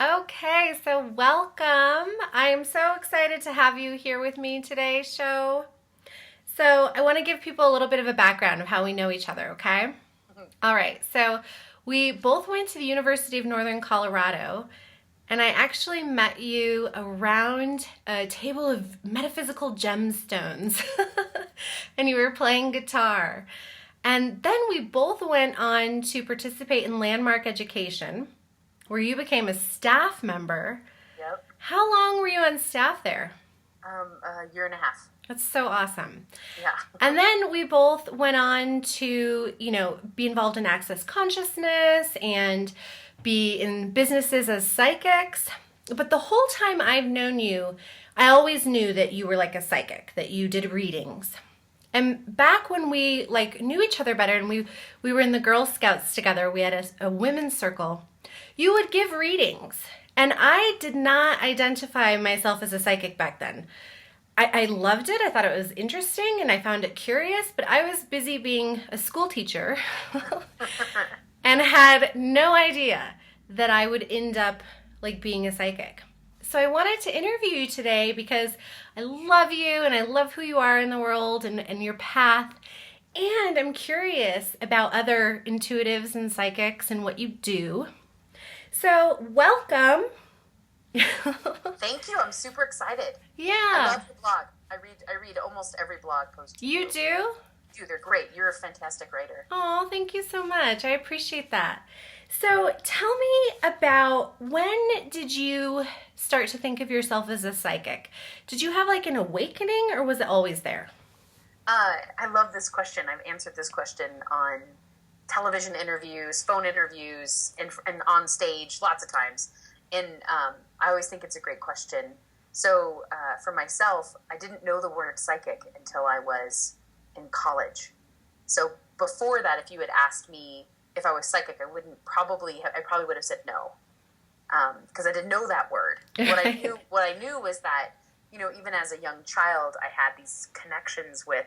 Okay, so welcome. I'm so excited to have you here with me today, show. So, I want to give people a little bit of a background of how we know each other, okay? Mhm. All right, so we both went to the University of Northern Colorado, and I actually met you around a table of metaphysical gemstones, and you were playing guitar. And then we both went on to participate in landmark education, where you became a staff member. Yep. How long were you on staff there? A year and a half. That's so awesome. Yeah. And then we both went on to, be involved in access consciousness and be in businesses as psychics. But the whole time I've known you, I always knew that you were like a psychic, that you did readings. And back when we knew each other better and we were in the Girl Scouts together, we had a women's circle. You would give readings. And I did not identify myself as a psychic back then. I loved it. I thought it was interesting and I found it curious, but I was busy being a school teacher and had no idea that I would end up being a psychic. So I wanted to interview you today because I love you and I love who you are in the world and your path. And I'm curious about other intuitives and psychics and what you do. So welcome. Thank you. I'm super excited. I Yeah. love the blog. I read almost every blog post You do? do. They're great. You're a fantastic writer. Oh, thank you so much. I appreciate that. So tell me about, when did you start to think of yourself as a psychic? Did you have an awakening or was it always there? I love this question. I've answered this question on television interviews, phone interviews, and on stage lots of times. And I always think it's a great question. So for myself, I didn't know the word psychic until I was in college. So before that, if you had asked me if I was psychic, I probably would have said no, because I didn't know that word. What I knew was that, even as a young child, I had these connections with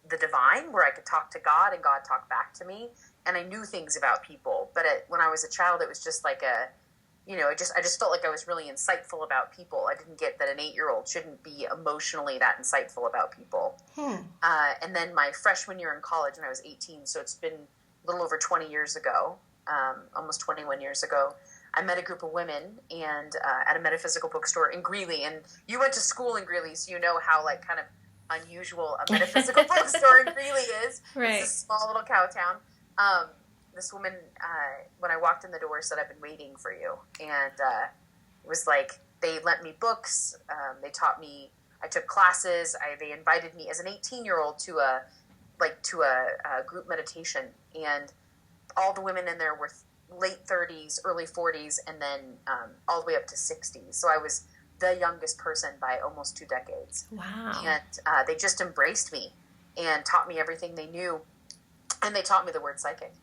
the divine where I could talk to God and God talked back to me, and I knew things about people. But when I was a child, it was just like I just felt like I was really insightful about people. I didn't get that an 8-year-old shouldn't be emotionally that insightful about people. And then my freshman year in college, when I was 18, so it's been a little over 20 years ago, almost 21 years ago, I met a group of women and at a metaphysical bookstore in Greeley. And you went to school in Greeley, so you know how kind of unusual a metaphysical bookstore in Greeley is. Right. It's a small little cow town. This woman, when I walked in the door, said, "I've been waiting for you." And it was like they lent me books. They taught me. I took classes. They invited me as an 18-year-old to a group meditation, and all the women in there were late 30s, early 40s, and then all the way up to 60s. So I was the youngest person by almost 2 decades. Wow. And they just embraced me and taught me everything they knew, and they taught me the word psychic.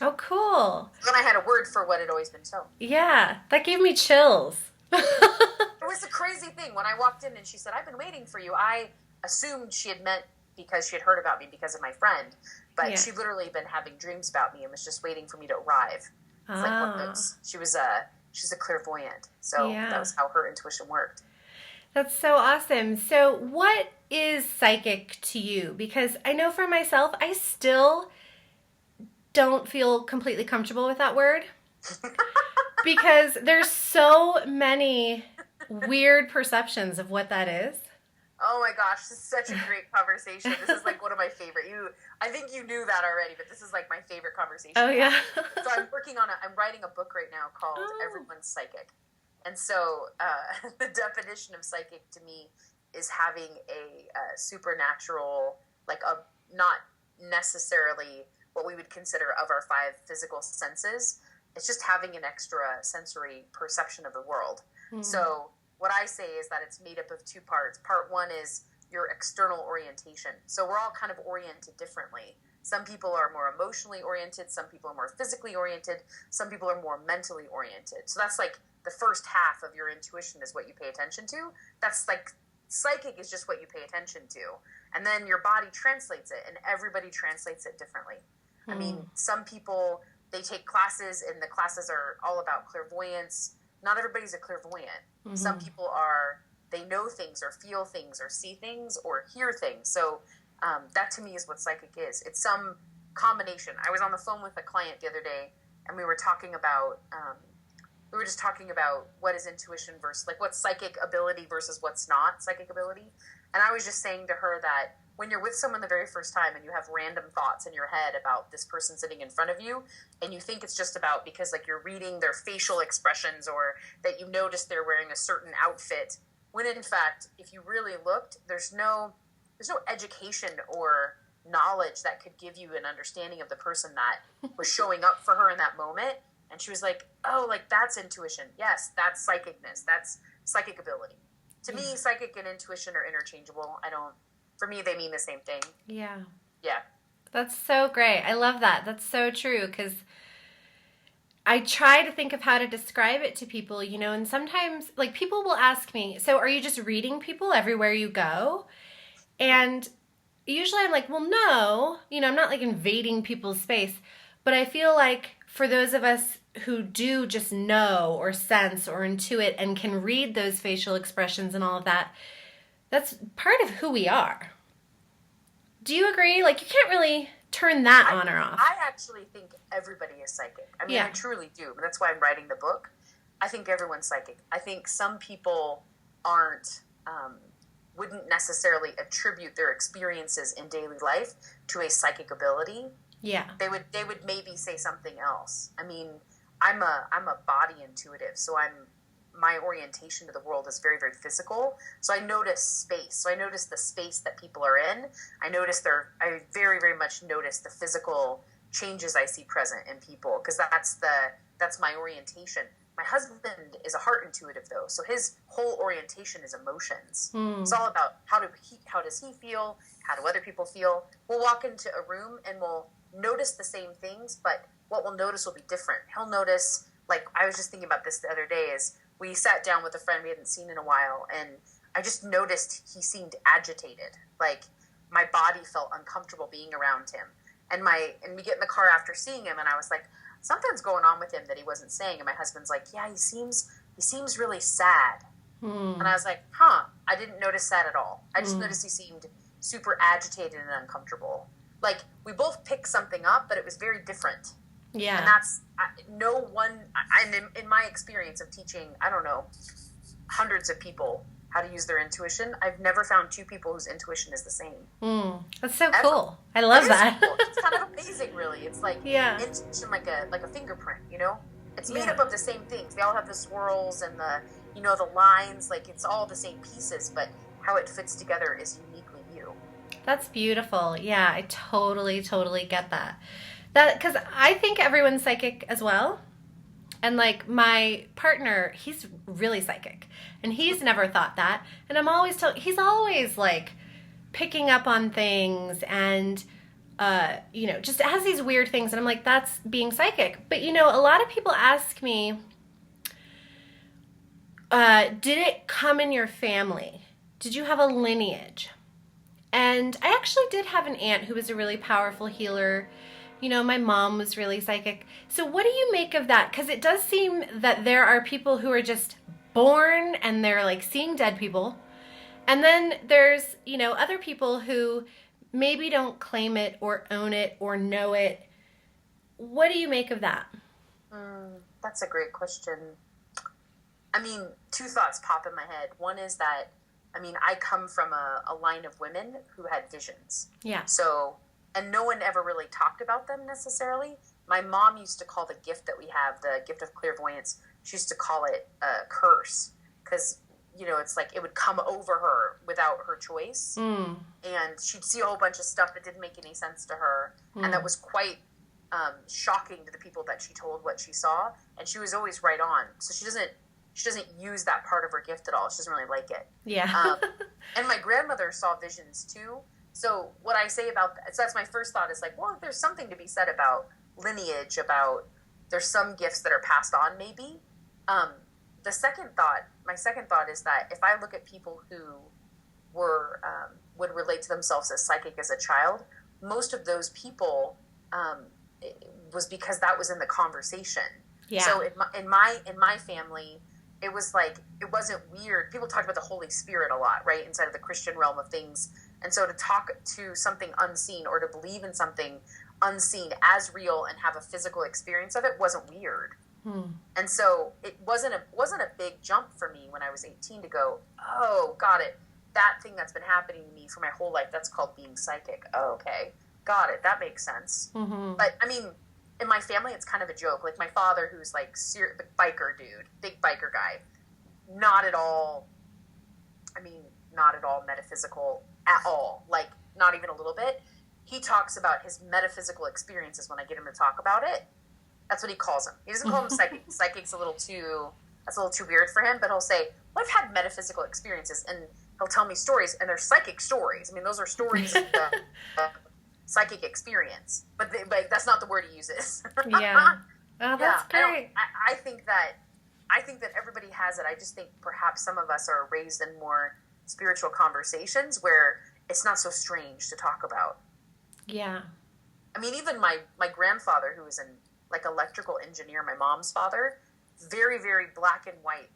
Oh, cool. Then I had a word for what had always been so. Yeah, that gave me chills. It was a crazy thing. When I walked in and she said, "I've been waiting for you," I assumed she had meant because she had heard about me because of my friend. But Yeah. she'd literally been having dreams about me and was just waiting for me to arrive. It's like one of those. She's a clairvoyant. So Yeah. that was how her intuition worked. That's so awesome. So what is psychic to you? Because I know for myself, I still don't feel completely comfortable with that word because there's so many weird perceptions of what that is. Oh my gosh, this is such a great conversation. This is one of my favorite. I think you knew that already, but this is my favorite conversation. Oh, yeah. So I'm writing a book right now called Everyone's Psychic. And so the definition of psychic to me is having a supernatural, not necessarily what we would consider of our 5 physical senses. It's just having an extra sensory perception of the world. Mm-hmm. So what I say is that it's made up of 2 parts. Part 1 is your external orientation. So we're all kind of oriented differently. Some people are more emotionally oriented. Some people are more physically oriented. Some people are more mentally oriented. So that's the first half of your intuition is what you pay attention to. That's psychic is just what you pay attention to. And then your body translates it, and everybody translates it differently. I mean, some people, they take classes, and the classes are all about clairvoyance, not everybody's a clairvoyant. Mm-hmm. Some people they know things or feel things or see things or hear things. So that to me is what psychic is. It's some combination. I was on the phone with a client the other day, and we were talking about, what is intuition versus, like, what's psychic ability versus what's not psychic ability. And I was just saying to her that when you're with someone the very first time and you have random thoughts in your head about this person sitting in front of you, and you think it's just about because, like, you're reading their facial expressions or that you notice they're wearing a certain outfit, when in fact, if you really looked, there's no education or knowledge that could give you an understanding of the person that was showing up for her in that moment. And she was like, oh, like, that's intuition. Yes, that's psychicness. That's psychic ability. To me, psychic and intuition are interchangeable. For me, they mean the same thing. Yeah. Yeah. That's so great. I love that. That's so true, because I try to think of how to describe it to people, and sometimes, like, people will ask me, so are you just reading people everywhere you go? And usually I'm like, well, no, I'm not, like, invading people's space. But I feel like for those of us who do just know or sense or intuit and can read those facial expressions and all of that, that's part of who we are. Do you agree? Like, you can't really turn that on or off. I actually think everybody is psychic. I mean, yeah. I truly do. That's why I'm writing the book. I think everyone's psychic. I think some people wouldn't necessarily attribute their experiences in daily life to a psychic ability. Yeah. They would maybe say something else. I mean, I'm a body intuitive, so my orientation to the world is very, very physical. So I notice space. So I notice the space that people are in. I very, very much notice the physical changes I see present in people, because that's my orientation. My husband is a heart intuitive, though, so his whole orientation is emotions. It's all about how does he feel? How do other people feel? We'll walk into a room and we'll notice the same things, but what we'll notice will be different. He'll notice, like, I was just thinking about this the other day, is we sat down with a friend we hadn't seen in a while, and I just noticed he seemed agitated. Like, my body felt uncomfortable being around him. And we get in the car after seeing him, and I was like, something's going on with him that he wasn't saying. And my husband's like, yeah, he seems really sad. And I was like, I didn't notice that at all. I just noticed he seemed super agitated and uncomfortable. Like, we both picked something up, but it was very different. Yeah. And that's in my experience of teaching, I don't know, hundreds of people how to use their intuition, I've never found two people whose intuition is the same. That's so cool. I love that. Cool. It's kind of amazing, really. It's like intuition, like a fingerprint, It's made up of the same things. They all have the swirls and the lines. Like, it's all the same pieces, but how it fits together is uniquely you. That's beautiful. Yeah, I totally, totally get that. Because I think everyone's psychic as well. And, like, my partner, he's really psychic. And he's never thought that. And I'm always he's always, like, picking up on things and, just has these weird things. And I'm like, that's being psychic. But, a lot of people ask me, did it come in your family? Did you have a lineage? And I actually did have an aunt who was a really powerful healer. My mom was really psychic. So what do you make of that? Because it does seem that there are people who are just born and they're, like, seeing dead people. And then there's, other people who maybe don't claim it or own it or know it. What do you make of that? That's a great question. I mean, two thoughts pop in my head. One is that, I come from a line of women who had visions. Yeah. So... and no one ever really talked about them necessarily. My mom used to call the gift that we have, the gift of clairvoyance, she used to call it a curse. Because, it's like it would come over her without her choice. And she'd see a whole bunch of stuff that didn't make any sense to her. And that was quite shocking to the people that she told what she saw. And she was always right on. So she doesn't use that part of her gift at all. She doesn't really like it. Yeah. And my grandmother saw visions too. So what I say about that, so that's my first thought, is like, well, there's something to be said about lineage, about there's some gifts that are passed on maybe. My second thought is that if I look at people who would relate to themselves as psychic as a child, most of those people, it was because that was in the conversation. Yeah. So in my family, it was like, it wasn't weird. People talked about the Holy Spirit a lot, right? Inside of the Christian realm of things. And so to talk to something unseen or to believe in something unseen as real and have a physical experience of it wasn't weird. And so it wasn't a big jump for me when I was 18 to go, oh, got it. That thing that's been happening to me for my whole life, that's called being psychic. Oh, okay. Got it. That makes sense. But I mean, in my family, it's kind of a joke. Like my father, who's like the biker dude, big biker guy, not at all metaphysical at all. Like not even a little bit. He talks about his metaphysical experiences when I get him to talk about it. That's what he calls them. He doesn't call them psychic. Psychic's that's a little too weird for him, but he'll say, well, I've had metaphysical experiences, and he'll tell me stories, and they're psychic stories. I mean, those are stories of the psychic experience, but that's not the word he uses. Yeah. Oh, that's great. I think that everybody has it. I just think perhaps some of us are raised in more spiritual conversations where it's not so strange to talk about. Yeah. I mean, even my grandfather, who was an electrical engineer, my mom's father, very, very black and white.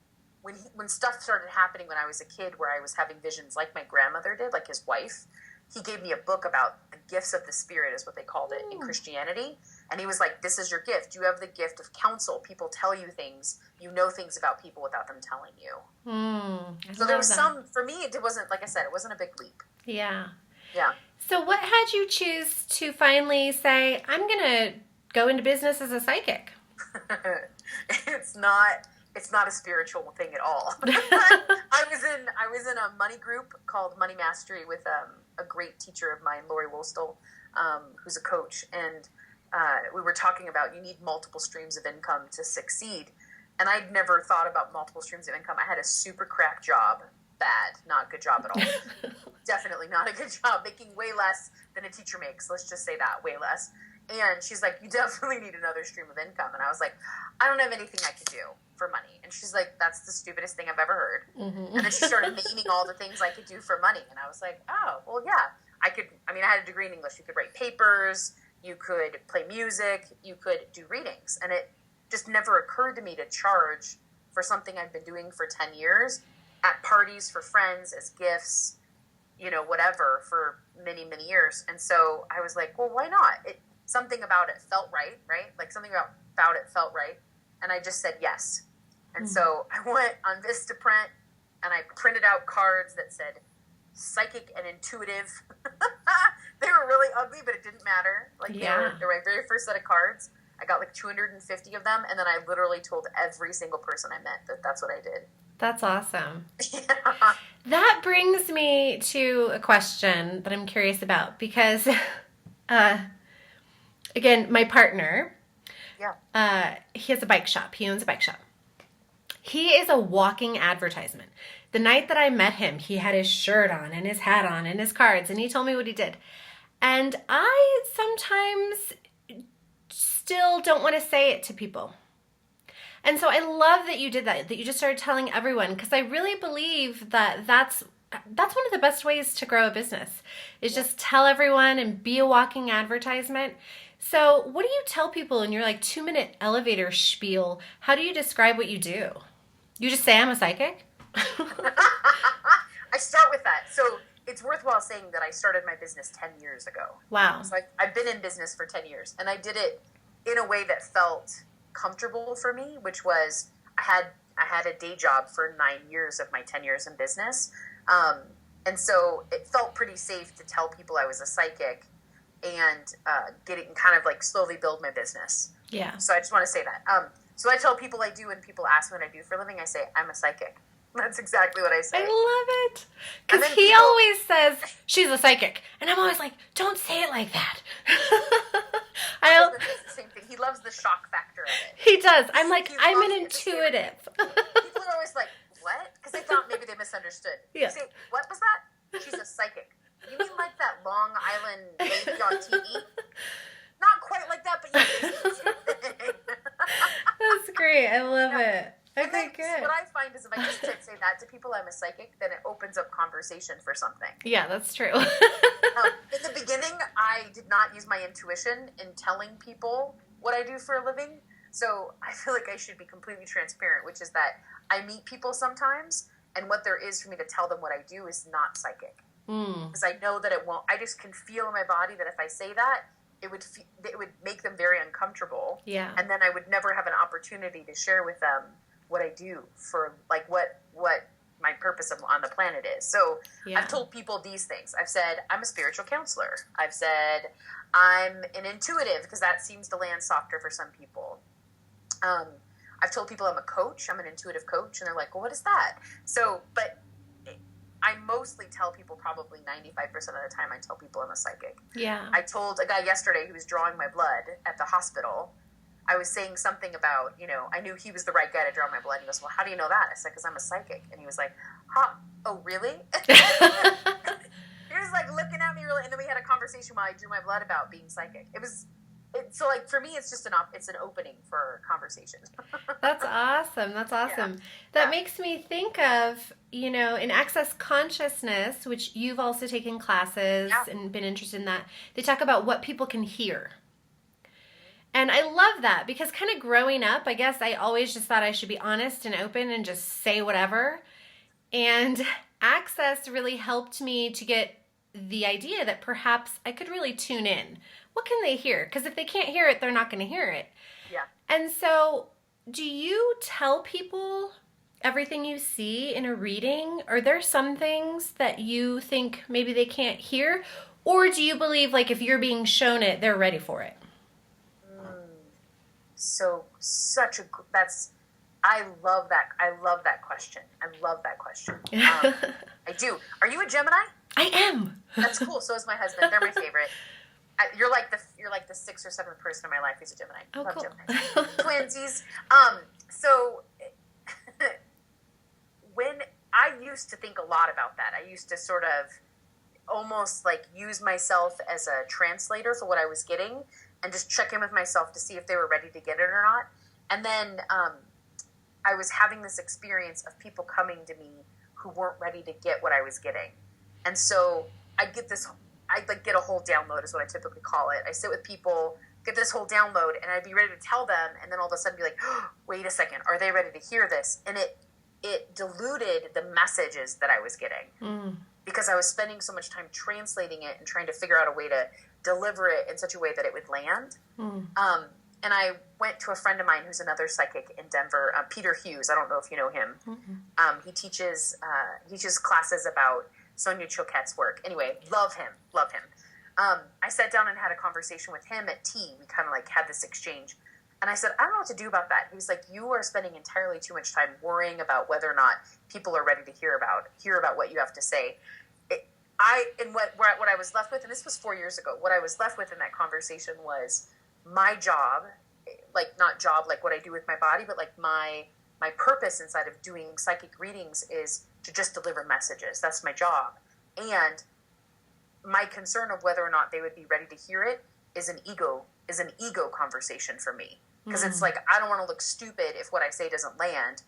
When stuff started happening when I was a kid, where I was having visions like my grandmother did, like his wife, he gave me a book about the gifts of the spirit, is what they called it in Christianity. And he was like, this is your gift. You have the gift of counsel. People tell you things. You know things about people without them telling you. So there was for me, it wasn't, like I said, it wasn't a big leap. Yeah. Yeah. So what had you choose to finally say, I'm going to go into business as a psychic? It's not a spiritual thing at all. I was in a money group called Money Mastery with a great teacher of mine, Lori Wolstall, who's a coach, and we were talking about you need multiple streams of income to succeed. And I'd never thought about multiple streams of income. I had a super crack job. Bad, not a good job at all. Definitely not a good job, making way less than a teacher makes. Let's just say that, way less. And she's like, you definitely need another stream of income. And I was like, I don't have anything I could do for money. And she's like, that's the stupidest thing I've ever heard. And then she started naming all the things I could do for money. And I was like, oh, well, yeah. I had a degree in English. You could write papers. You could play music. You could do readings. And it just never occurred to me to charge for something I've been doing for 10 years at parties for friends as gifts, whatever, for many, many years. And so I was like, well, why not? Something about it felt right? Like something about it felt right. And I just said yes. And so I went on Vistaprint and I printed out cards that said psychic and intuitive. They were really ugly, but it didn't matter. They were my very first set of cards. I got 250 of them. And then I literally told every single person I met that that's what I did. That's awesome. Yeah. That brings me to a question that I'm curious about because, again, my partner, he has a bike shop. He owns a bike shop. He is a walking advertisement. The night that I met him, he had his shirt on and his hat on and his cards, and he told me what he did. And I sometimes still don't want to say it to people. And so I love that you did that you just started telling everyone, because I really believe that that's one of the best ways to grow a business, is just tell everyone and be a walking advertisement. So what do you tell people in your 2-minute elevator spiel? How do you describe what you do? You just say, I'm a psychic? I start with that. So it's worthwhile saying that I started my business 10 years ago. Wow. So I've been in business for 10 years, and I did it in a way that felt comfortable for me, which was I had a day job for 9 years of my 10 years in business. And so it felt pretty safe to tell people I was a psychic and kind of slowly build my business. Yeah. So I just want to say that. So I tell people I do, when people ask me what I do for a living, I say, I'm a psychic. That's exactly what I say. I love it. Because he always says, she's a psychic. And I'm always like, don't say it like that. It's the same thing. He loves the shock factor of it. He does. I'm like, I'm an intuitive. People are always like, what? Because they thought maybe they misunderstood. Yeah. You say, what was that? She's a psychic. You mean like that Long Island lady on TV? Not quite like that, but yeah. That's great. I love it. Okay, good. What I find is if I just say that to people, I'm a psychic, then it opens up conversation for something. Yeah, that's true. In the beginning, I did not use my intuition in telling people what I do for a living. So I feel like I should be completely transparent, which is that I meet people sometimes, and what there is for me to tell them what I do is not psychic. Because I know that it won't. I just can feel in my body that if I say that, it would make them very uncomfortable. Yeah. And then I would never have an opportunity to share with them what I do for, like, what my purpose on the planet is. So I've told people these things. I've said, I'm a spiritual counselor. I've said, I'm an intuitive, because that seems to land softer for some people. I've told people I'm a coach. I'm an intuitive coach. And they're like, well, what is that? So, but I mostly tell people, probably 95% of the time, I tell people I'm a psychic. Yeah. I told a guy yesterday who was drawing my blood at the hospital, I was saying something about, I knew he was the right guy to draw my blood. He goes, well, how do you know that? I said, because I'm a psychic. And he was like, huh? Oh, really? He was like looking at me really, and then we had a conversation while I drew my blood about being psychic. So like for me, it's just it's an opening for conversation. That's awesome. That's awesome. Yeah. That makes me think of, in Access Consciousness, which you've also taken classes and been interested in that. They talk about what people can hear. And I love that, because kind of growing up, I guess I always just thought I should be honest and open and just say whatever. And Access really helped me to get the idea that perhaps I could really tune in. What can they hear? Because if they can't hear it, they're not going to hear it. Yeah. And so do you tell people everything you see in a reading? Are there some things that you think maybe they can't hear? Or do you believe, like, if you're being shown it, they're ready for it? I love that question. I do. Are you a Gemini? I am. That's cool. So is my husband. They're my favorite. You're like the sixth or seventh person in my life who's a Gemini. Oh, Love cool. Gemini. Twinsies. So when I used to think a lot about that, I used to sort of almost like use myself as a translator for what I was getting, and just check in with myself to see if they were ready to get it or not. And then I was having this experience of people coming to me who weren't ready to get what I was getting. And so I get a whole download is what I typically call it. I sit with people, get this whole download, and I'd be ready to tell them, and then all of a sudden be like, oh, wait a second, are they ready to hear this? And it diluted the messages that I was getting because I was spending so much time translating it and trying to figure out a way to deliver it in such a way that it would land. And I went to a friend of mine who's another psychic in Denver, Peter Hughes. I don't know if you know him. He teaches classes about Sonia Choquette's work. Anyway, love him. I sat down and had a conversation with him at tea. We kind of like had this exchange. And I said, I don't know what to do about that. He was like, you are spending entirely too much time worrying about whether or not people are ready to hear about what you have to say. What I was left with, and this was 4 years ago, what I was left with in that conversation was my job, like not job like what I do with my body, but like my purpose inside of doing psychic readings is to just deliver messages. That's my job. And my concern of whether or not they would be ready to hear it is an ego conversation for me. Because it's like, I don't want to look stupid if what I say doesn't land.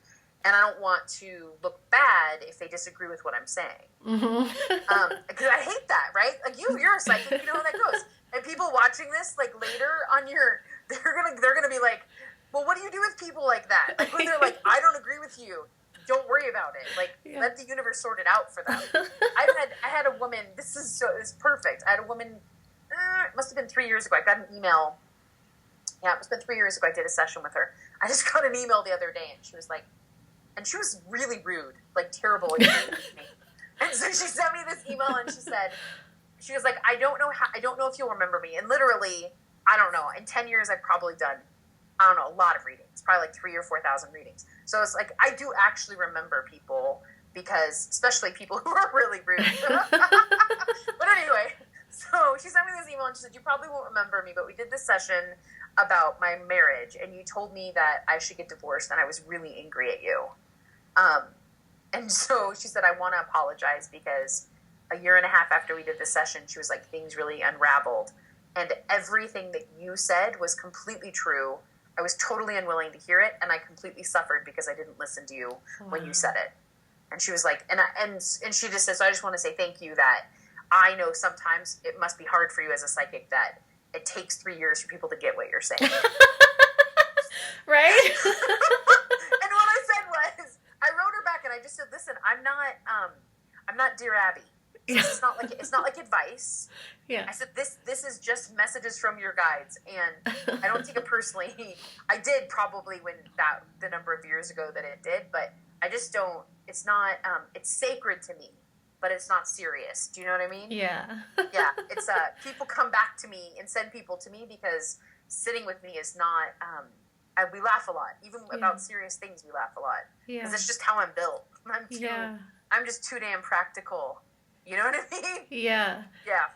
And I don't want to look bad if they disagree with what I'm saying. Because I hate that, right? Like you're a psychic, you know how that goes. And people watching this, like later on they're gonna be like, well, what do you do with people like that? Like when they're like, I don't agree with you. Don't worry about it. Like let the universe sort it out for them. I had a woman. It's perfect. I had a woman. It must have been 3 years ago. I got an email. Yeah, it must have been 3 years ago. I did a session with her. I just got an email the other day, and she was like. And she was really rude, like terrible. And so she sent me this email, and she was like, I don't know if you'll remember me. And literally, I don't know. In 10 years, I've probably done, I don't know, a lot of readings, probably like 3,000 or 4,000 readings. So it's like, I do actually remember people because, especially people who are really rude. But anyway, so she sent me this email, and she said, you probably won't remember me, but we did this session about my marriage, and you told me that I should get divorced, and I was really angry at you. And so she said, I want to apologize because a year and a half after we did this session, she was like, things really unraveled. And everything that you said was completely true. I was totally unwilling to hear it. And I completely suffered because I didn't listen to you when you said it. And she was like, and she just says, so I just want to say thank you that I know sometimes it must be hard for you as a psychic that it takes 3 years for people to get what you're saying. Right? And what I said was, I wrote her back and I just said, listen, I'm not Dear Abby. So it's not like advice. Yeah. I said, this is just messages from your guides, and I don't take it personally. I did probably when the number of years ago that it did, but I just don't, it's not, it's sacred to me, but it's not serious. Do you know what I mean? Yeah. Yeah. It's, people come back to me and send people to me because sitting with me is not, we laugh a lot. Even about serious things, we laugh a lot. Yeah. Because it's just how I'm built. I'm just too damn practical. You know what I mean? Yeah. Yeah.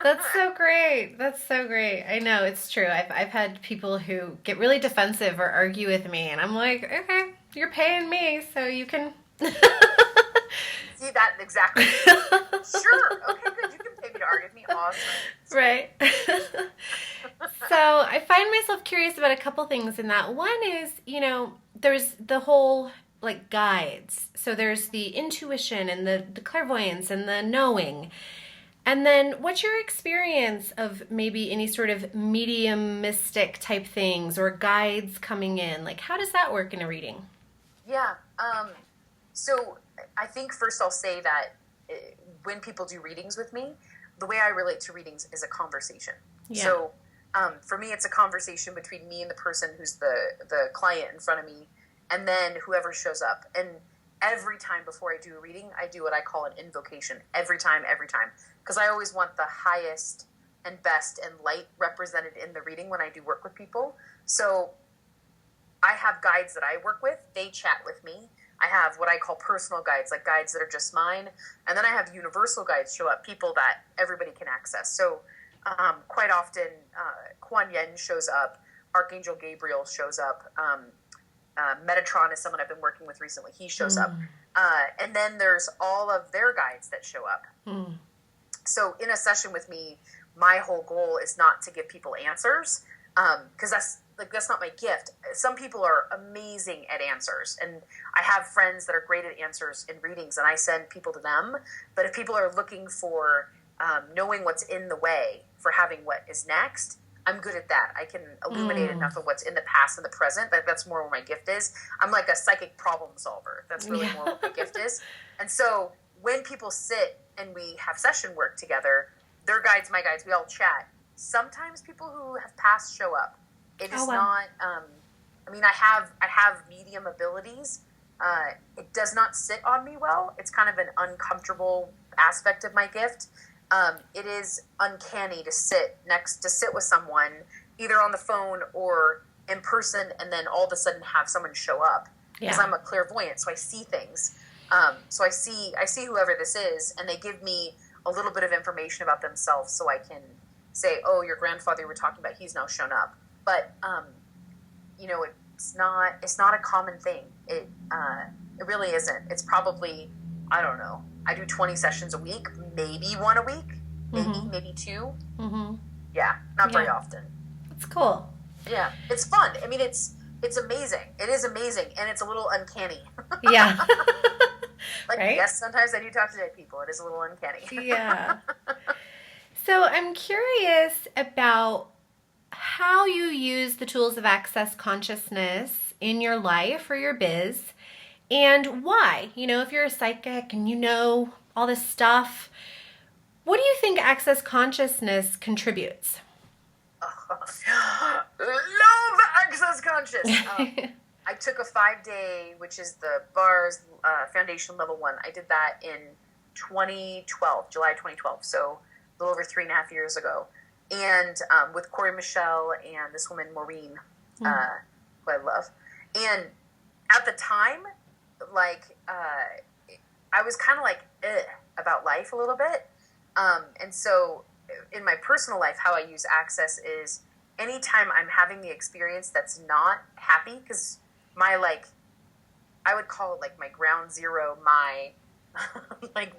That's so great. That's so great. I know, it's true. I've had people who get really defensive or argue with me, and I'm like, okay, you're paying me, so you can... See that? Exactly. Sure. Okay, good. You can pay me to argue with me. Awesome. Right. So I find myself curious about a couple things in that. One is, there's the whole... like guides. So there's the intuition and the clairvoyance and the knowing. And then what's your experience of maybe any sort of medium mystic type things or guides coming in? Like, how does that work in a reading? Yeah. So I think first I'll say that when people do readings with me, the way I relate to readings is a conversation. Yeah. So for me, it's a conversation between me and the person who's the client in front of me, and then whoever shows up. And every time before I do a reading, I do what I call an invocation. Every time. Because I always want the highest and best and light represented in the reading when I do work with people. So I have guides that I work with. They chat with me. I have what I call personal guides, like guides that are just mine. And then I have universal guides show up, people that everybody can access. So quite often, Kuan Yin shows up. Archangel Gabriel shows up. Metatron is someone I've been working with recently. He shows up. And then there's all of their guides that show up. So in a session with me, my whole goal is not to give people answers, because that's not my gift. Some people are amazing at answers, and I have friends that are great at answers in readings, and I send people to them. But if people are looking for knowing what's in the way for having what is next, I'm good at that. I can illuminate enough of what's in the past and the present. That's more where my gift is. I'm like a psychic problem solver. That's really more what my gift is. And so when people sit and we have session work together, their guides, my guides, we all chat. Sometimes people who have passed show up. It is not, I have medium abilities. It does not sit on me well. It's kind of an uncomfortable aspect of my gift. It is uncanny to sit with someone either on the phone or in person, and then all of a sudden have someone show up, because I'm a clairvoyant, so I see things. So I see whoever this is, and they give me a little bit of information about themselves, so I can say, oh, your grandfather you were talking about, he's now shown up. But it's not a common thing. It really isn't. It's probably, I don't know, I do 20 sessions a week, maybe one a week, maybe two. Yeah, not very often. That's cool. Yeah, it's fun. I mean, it's amazing. It is amazing, and it's a little uncanny. Yeah. Right? Yes, sometimes I do talk to dead people. It is a little uncanny. Yeah. So I'm curious about how you use the tools of access consciousness in your life or your biz, and why. If you're a psychic and you know all this stuff, what do you think access consciousness contributes? Love access conscious. I took a 5-day, which is the BARS Foundation Level 1. I did that in 2012, July 2012, so a little over 3.5 years ago. And with Corey Michelle and this woman, Maureen, who I love. And at the time, I was kind of about life a little bit. And so in my personal life, how I use access is anytime I'm having the experience that's not happy, because my, I would call it my ground zero, my,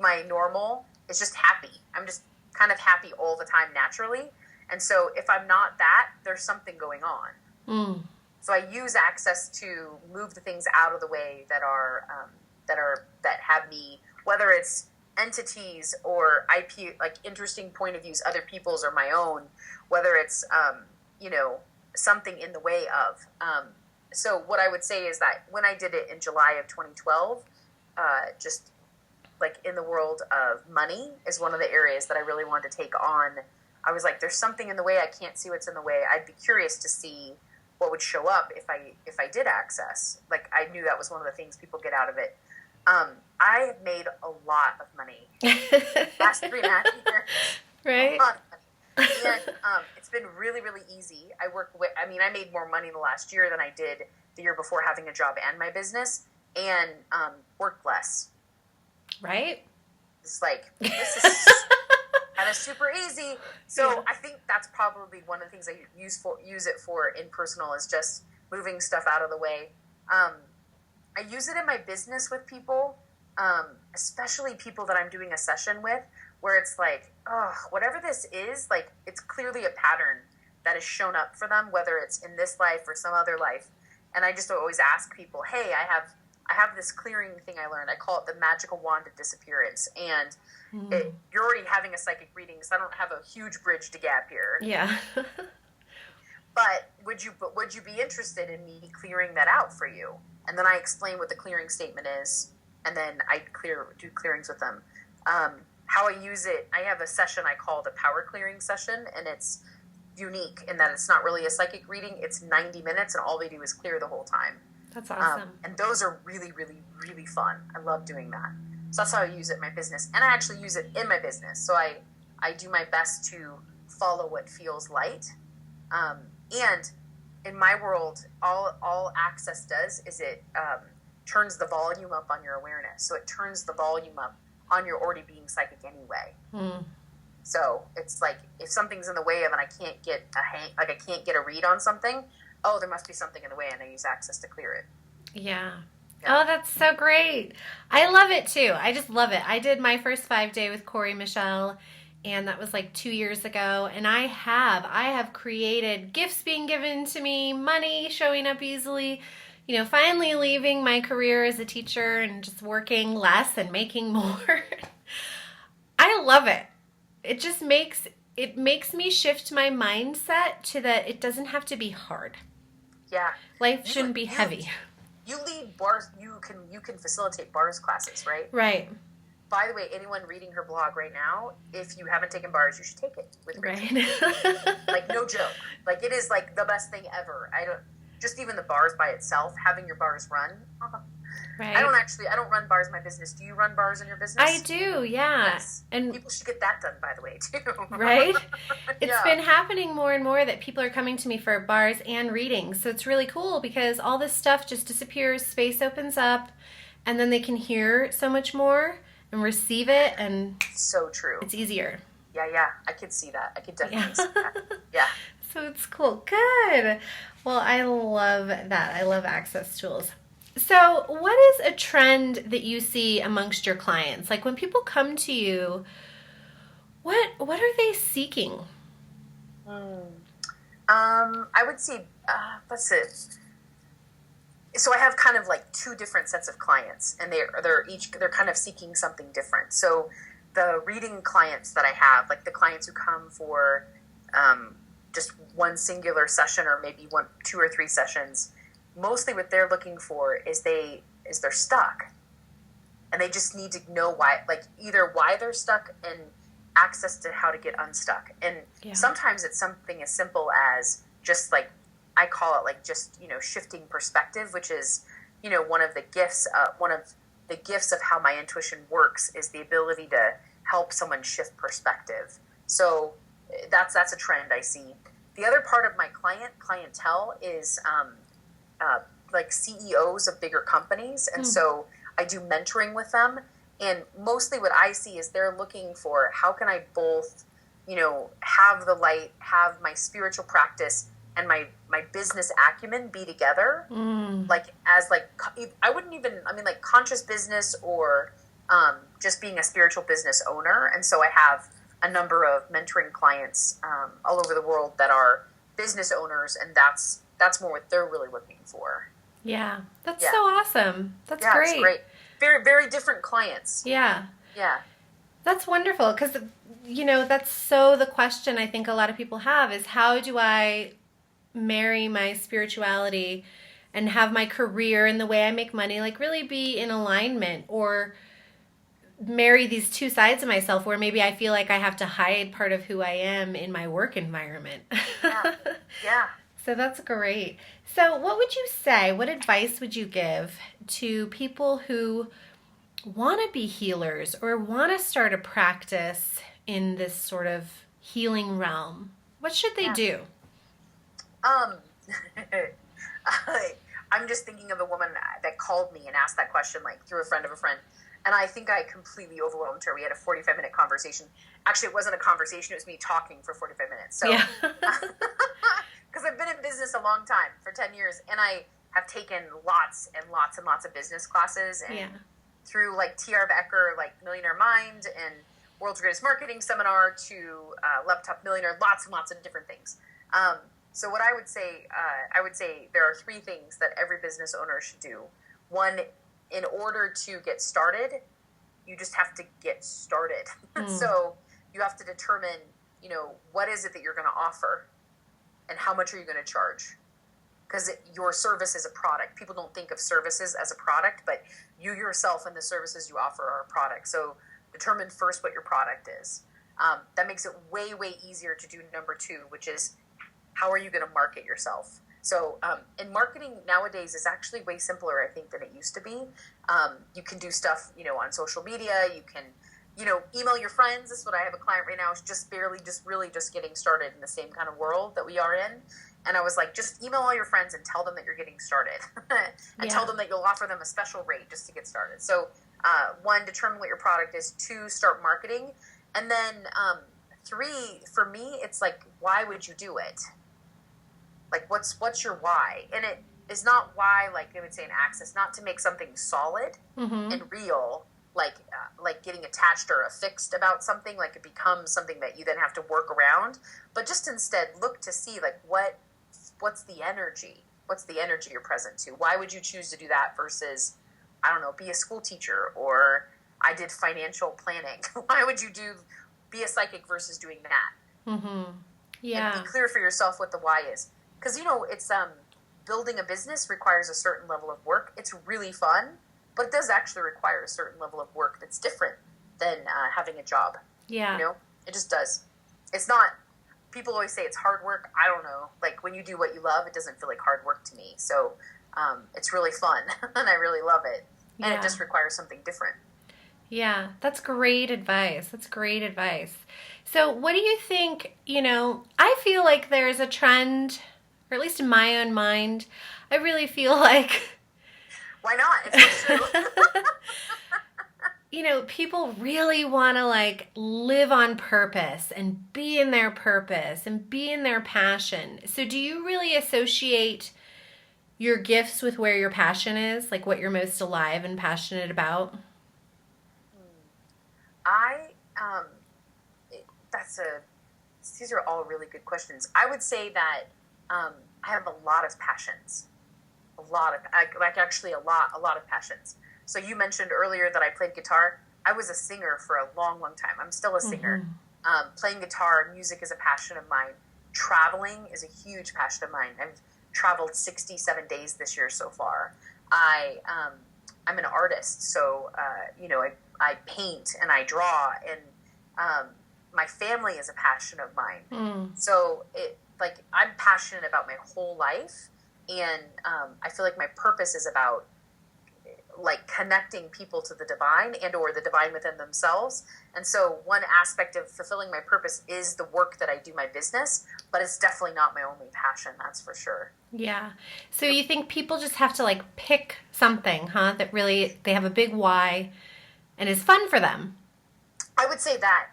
my normal is just happy. I'm just kind of happy all the time naturally. And so if I'm not that, there's something going on. So I use access to move the things out of the way that have me, whether it's entities or IP, interesting point of views, other people's or my own, whether it's, something in the way of. so what I would say is that when I did it in July of 2012, just like in the world of money is one of the areas that I really wanted to take on. I was like, there's something in the way. I can't see what's in the way. I'd be curious to see what would show up if I did access. Like, I knew that was one of the things people get out of it. I have made a lot of money last 3.5 years. Right. A lot of money. And it's been really, really easy. I made more money the last year than I did the year before having a job and my business, and worked less. Right. It's like, this is kind of super easy. So I think that's probably one of the things I use it for in personal, is just moving stuff out of the way. I use it in my business with people, especially people that I'm doing a session with, where it's like, oh, whatever this is, like, it's clearly a pattern that has shown up for them, whether it's in this life or some other life. And I just always ask people, hey, I have this clearing thing I learned. I call it the magical wand of disappearance. And you're already having a psychic reading, so I don't have a huge bridge to gap here. Yeah. But would you be interested in me clearing that out for you? And then I explain what the clearing statement is, and then I do clearings with them. How I use it, I have a session I call the power clearing session, and it's unique in that it's not really a psychic reading. It's 90 minutes, and all they do is clear the whole time. That's awesome. And those are really, really, really fun. I love doing that. So that's how I use it in my business. And I actually use it in my business. So I do my best to follow what feels light. And in my world, all access does is it turns the volume up on your awareness. So it turns the volume up on your already being psychic anyway. So it's like, if something's in the way of, and I can't get I can't get a read on something, oh, there must be something in the way, and I use access to clear it. Yeah. Oh, that's so great. I love it too. I just love it. I did my first 5-day with Corey Michelle, and that was like 2 years ago. And I have created gifts being given to me, money showing up easily, finally leaving my career as a teacher and just working less and making more. I love it. It makes me shift my mindset to that it doesn't have to be hard. Yeah. Life shouldn't be heavy. You lead bars. You can facilitate bars classes, right? Right. By the way, anyone reading her blog right now, if you haven't taken bars, you should take it with Rachel. Right. Like, no joke. Like, it is like the best thing ever. Just even the bars by itself, having your bars run. Right. I don't run bars in my business. Do you run bars in your business? I do, yeah. Yes. And people should get that done, by the way, too. Right? It's Yeah. been happening more and more that people are coming to me for bars and readings. So it's really cool because all this stuff just disappears, space opens up, and then they can hear so much more and receive it, and So true. it's easier. Yeah. I could see that. I could definitely see that. Yeah. So it's cool. Good. Well, I love that. I love access tools. So what is a trend that you see amongst your clients? Like, when people come to you, what are they seeking? I would say, let's see. So I have kind of like two different sets of clients, and they're kind of seeking something different. So the reading clients that I have, like the clients who come for just one singular session, or maybe 1, 2, or 3 sessions, mostly what they're looking for is they're stuck, and they just need to know why, like either why they're stuck and access to how to get unstuck. And sometimes it's something as simple as just like, I call it like just, shifting perspective, which is, one of the gifts of how my intuition works is the ability to help someone shift perspective. So that's a trend I see. The other part of my clientele is like CEOs of bigger companies. And so I do mentoring with them. And mostly what I see is they're looking for, how can I both, have the light, have my spiritual practice and my business acumen be together? Like, as like, like conscious business, or just being a spiritual business owner. And so I have a number of mentoring clients all over the world that are business owners, and that's more what they're really looking for. Yeah, that's so awesome. That's great. It's great. Very, very different clients. Yeah. Yeah. That's wonderful, because, that's so the question I think a lot of people have is, how do I marry my spirituality and have my career and the way I make money like really be in alignment, or marry these two sides of myself where maybe I feel like I have to hide part of who I am in my work environment. Yeah. Yeah. So that's great. So what would you say, what advice would you give to people who want to be healers or want to start a practice in this sort of healing realm? What should they do? Um, I'm just thinking of a woman that called me and asked that question, like through a friend of a friend. And I think I completely overwhelmed her. We had a 45-minute conversation. Actually, it wasn't a conversation. It was me talking for 45 minutes. So, Yeah. because I've been in business a long time, for 10 years. And I have taken lots and lots and lots of business classes. And through like T.R. Becker, like Millionaire Mind and World's Greatest Marketing Seminar to Laptop Millionaire, lots and lots of different things. So what I would say there are three things that every business owner should do. One, in order to get started, you just have to get started. So you have to determine, what is it that you're going to offer and how much are you going to charge? Because your service is a product. People don't think of services as a product, but you yourself and the services you offer are a product. So determine first what your product is. That makes it way, way easier to do number two, which is how are you going to market yourself? So, and marketing nowadays is actually way simpler, I think, than it used to be. You can do stuff, on social media. You can, email your friends. This is what I have a client right now who's just really getting started in the same kind of world that we are in. And I was like, just email all your friends and tell them that you're getting started and tell them that you'll offer them a special rate just to get started. So, one, determine what your product is. Two, start marketing. And then, three, for me, it's like, why would you do it? Like, what's your why? And it is not why, like I would say in Access, not to make something solid and real, like getting attached or affixed about something, like it becomes something that you then have to work around. But just instead look to see, like, what's the energy? What's the energy you're present to? Why would you choose to do that versus, I don't know, be a school teacher, or I did financial planning? Why would you be a psychic versus doing that? Yeah. And be clear for yourself what the why is. Because, it's building a business requires a certain level of work. It's really fun, but it does actually require a certain level of work that's different than having a job. Yeah. It just does. It's not, people always say it's hard work. I don't know. Like, when you do what you love, it doesn't feel like hard work to me. So it's really fun, and I really love it. And it just requires something different. Yeah, that's great advice. So what do you think, I feel like there's a trend, or at least in my own mind, I really feel like... Why not? It's true. People really want to live on purpose and be in their purpose and be in their passion. So do you really associate your gifts with where your passion is, like what you're most alive and passionate about? These are all really good questions. I would say that I have a lot of passions, a lot of passions. So you mentioned earlier that I played guitar. I was a singer for a long, long time. I'm still a singer. Playing guitar, music is a passion of mine. Traveling is a huge passion of mine. I've traveled 67 days this year so far. I'm an artist, so I paint and I draw, and my family is a passion of mine. So I'm passionate about my whole life, and I feel like my purpose is about connecting people to the divine and or the divine within themselves. And so one aspect of fulfilling my purpose is the work that I do my business, but it's definitely not my only passion, that's for sure. Yeah. So you think people just have to pick something, that really they have a big why and is fun for them? I would say that.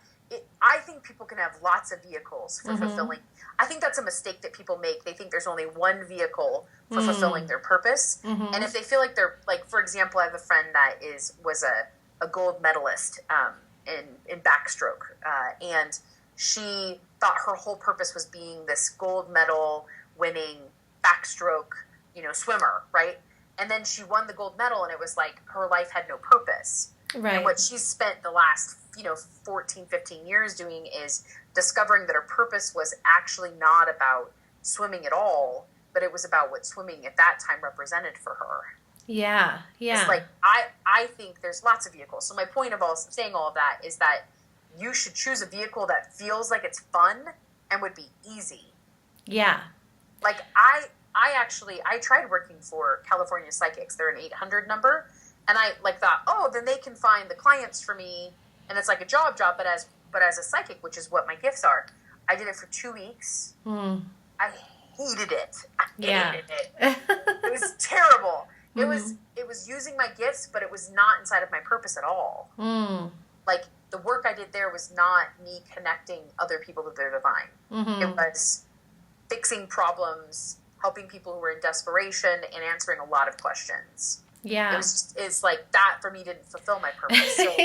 I think people can have lots of vehicles for fulfilling. I think that's a mistake that people make. They think there's only one vehicle for fulfilling their purpose. And if they feel like they're, for example, I have a friend that was a gold medalist in backstroke. And she thought her whole purpose was being this gold medal winning backstroke, swimmer, right? And then she won the gold medal, and it was like her life had no purpose. Right. And what she's spent the last, 14, 15 years doing is discovering that her purpose was actually not about swimming at all. but it was about what swimming at that time represented for her. Yeah, yeah. It's like, I think there's lots of vehicles. So my point of saying all of that is that you should choose a vehicle that feels like it's fun and would be easy. Yeah. Like, I tried working for California Psychics. They're an 800 number. And I thought, oh, then they can find the clients for me. And it's like a job, but as a psychic, which is what my gifts are. I did it for 2 weeks. I hated it. I hated it. It was terrible. It was using my gifts, but it was not inside of my purpose at all. Like, the work I did there was not me connecting other people to their divine. It was fixing problems, helping people who were in desperation, and answering a lot of questions. Yeah. It's like that for me didn't fulfill my purpose. So.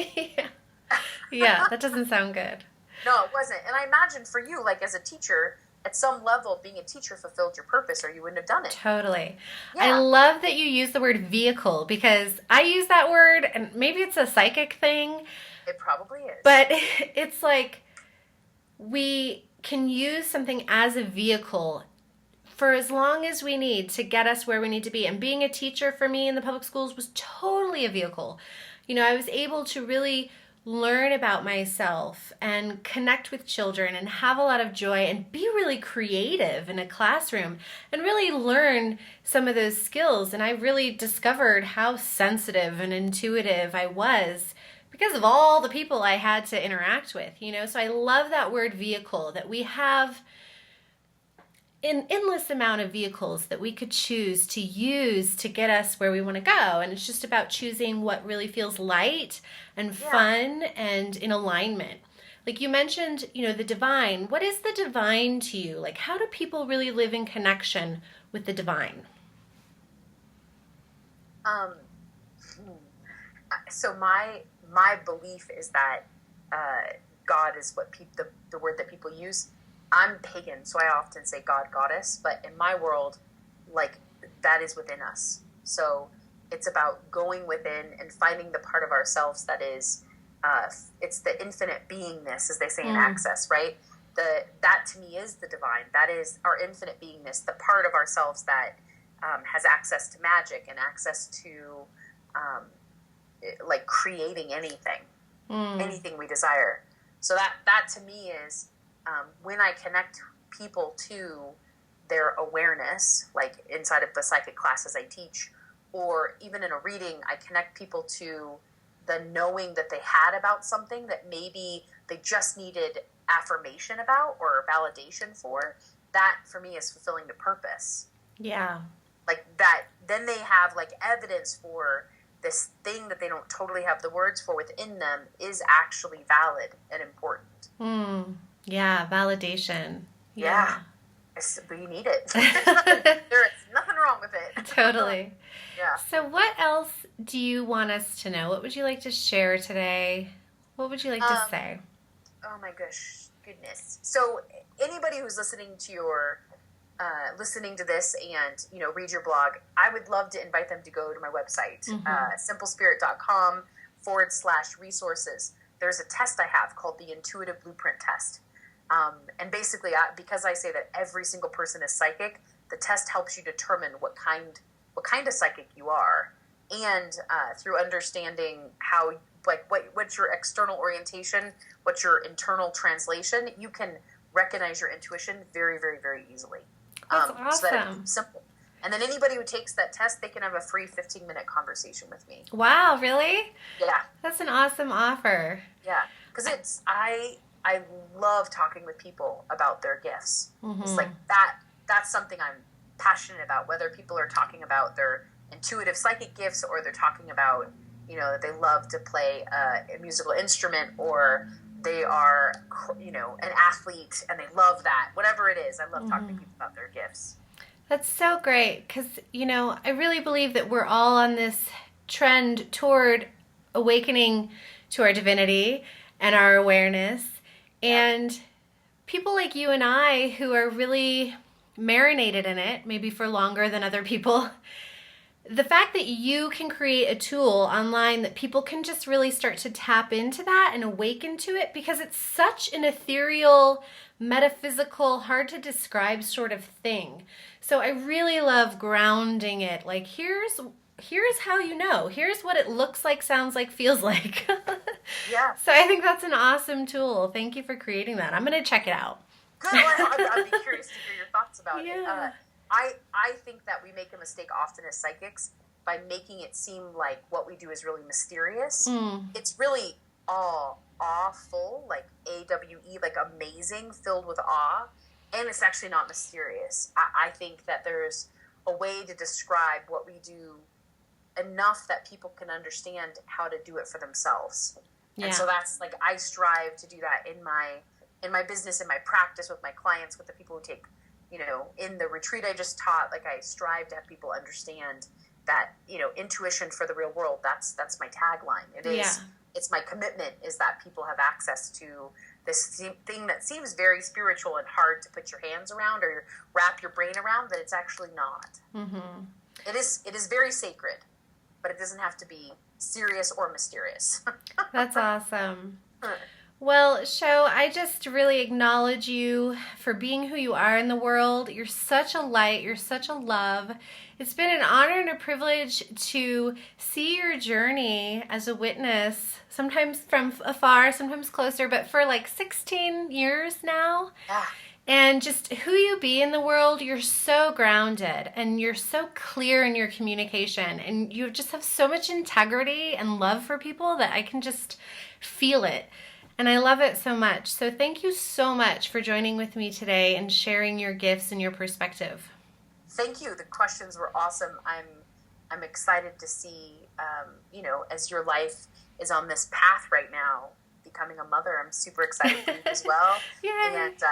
Yeah, that doesn't sound good. No, it wasn't. And I imagine for you, like, as a teacher, at some level, being a teacher fulfilled your purpose, or you wouldn't have done it. Totally. Yeah. I love that you use the word vehicle, because I use that word, and maybe it's a psychic thing. It probably is. But it's like we can use something as a vehicle for as long as we need to get us where we need to be. And being a teacher for me in the public schools was totally a vehicle. You know, I was able to really learn about myself and connect with children and have a lot of joy and be really creative in a classroom and really learn some of those skills. And I really discovered how sensitive and intuitive I was because of all the people I had to interact with, you know. So I love that word vehicle, that we have an endless amount of vehicles that we could choose to use to get us where we want to go. And it's just about choosing what really feels light and fun and in alignment. Like you mentioned, you know, the divine. What is the divine to you? Like, how do people really live in connection with the divine? So my belief is that God is what the word that people use. I'm pagan, so I often say God, goddess, but in my world, like, that is within us. So it's about going within and finding the part of ourselves that is, it's the infinite beingness, as they say in Access, right? That to me is the divine. That is our infinite beingness, the part of ourselves that has access to magic and access to, like, creating anything we desire. So that to me is, when I connect people to their awareness, like inside of the psychic classes I teach, or even in a reading, I connect people to the knowing that they had about something that maybe they just needed affirmation about or validation for. That for me is fulfilling the purpose. Yeah. Like that, then they have like evidence for this thing that they don't totally have the words for within them is actually valid and important. Yeah, validation. Yeah. We need it. There is nothing wrong with it. Totally. Yeah. So what else do you want us to know? What would you like to share today? What would you like to say? Oh my goodness. So anybody who's listening to listening to this and, you know, read your blog, I would love to invite them to go to my website, simplespirit.com/resources. There's a test I have called the Intuitive Blueprint Test. And basically, because I say that every single person is psychic, the test helps you determine what kind of psychic you are. And through understanding how, like, what's your external orientation, what's your internal translation, you can recognize your intuition very, very, very easily. That's awesome. So that it's simple. And then anybody who takes that test, they can have a free 15-minute conversation with me. Wow, really? Yeah. That's an awesome offer. Yeah, because I love talking with people about their gifts. It's like that's something I'm passionate about, whether people are talking about their intuitive psychic gifts or they're talking about, you know, that they love to play a musical instrument or they are, you know, an athlete and they love that. Whatever it is, I love talking to people about their gifts. That's so great because, you know, I really believe that we're all on this trend toward awakening to our divinity and our awareness. And people like you and I who are really marinated in it, maybe for longer than other people, the fact that you can create a tool online that people can just really start to tap into that and awaken to it, because it's such an ethereal, metaphysical, hard to describe sort of thing. So I really love grounding it. Like, here's how you know. Here's what it looks like, sounds like, feels like. Yeah. So I think that's an awesome tool. Thank you for creating that. I'm going to check it out. Good. I'd be curious to hear your thoughts about Yeah. it. I think that we make a mistake often as psychics by making it seem like what we do is really mysterious. It's really awful, like AWE, like amazing, filled with awe, and it's actually not mysterious. I think that there's a way to describe what we do enough that people can understand how to do it for themselves. Yeah. And so that's like, I strive to do that in my business, in my practice, with my clients, with the people who take, in the retreat I just taught. Like, I strive to have people understand that, intuition for the real world, that's my tagline. It is, Yeah. It's my commitment, is that people have access to this thing that seems very spiritual and hard to put your hands around or wrap your brain around, that it's actually not. Mm-hmm. It is very sacred, but it doesn't have to be serious or mysterious. That's awesome. Well, Sho, I just really acknowledge you for being who you are in the world. You're such a light. You're such a love. It's been an honor and a privilege to see your journey as a witness, sometimes from afar, sometimes closer, but for like 16 years now. Yeah. And just who you be in the world, you're so grounded and you're so clear in your communication, and you just have so much integrity and love for people that I can just feel it. And I love it so much. So thank you so much for joining with me today and sharing your gifts and your perspective. Thank you. The questions were awesome. I'm excited to see, as your life is on this path right now, becoming a mother. I'm super excited for you as well. Yay. And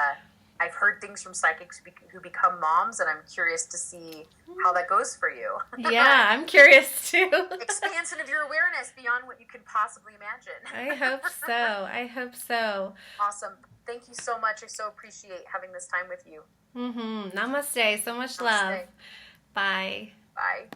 I've heard things from psychics who become moms, and I'm curious to see how that goes for you. Yeah, I'm curious too. Expansion of your awareness beyond what you can possibly imagine. I hope so. I hope so. Awesome. Thank you so much. I so appreciate having this time with you. Namaste. So much love. Namaste. Bye. Bye.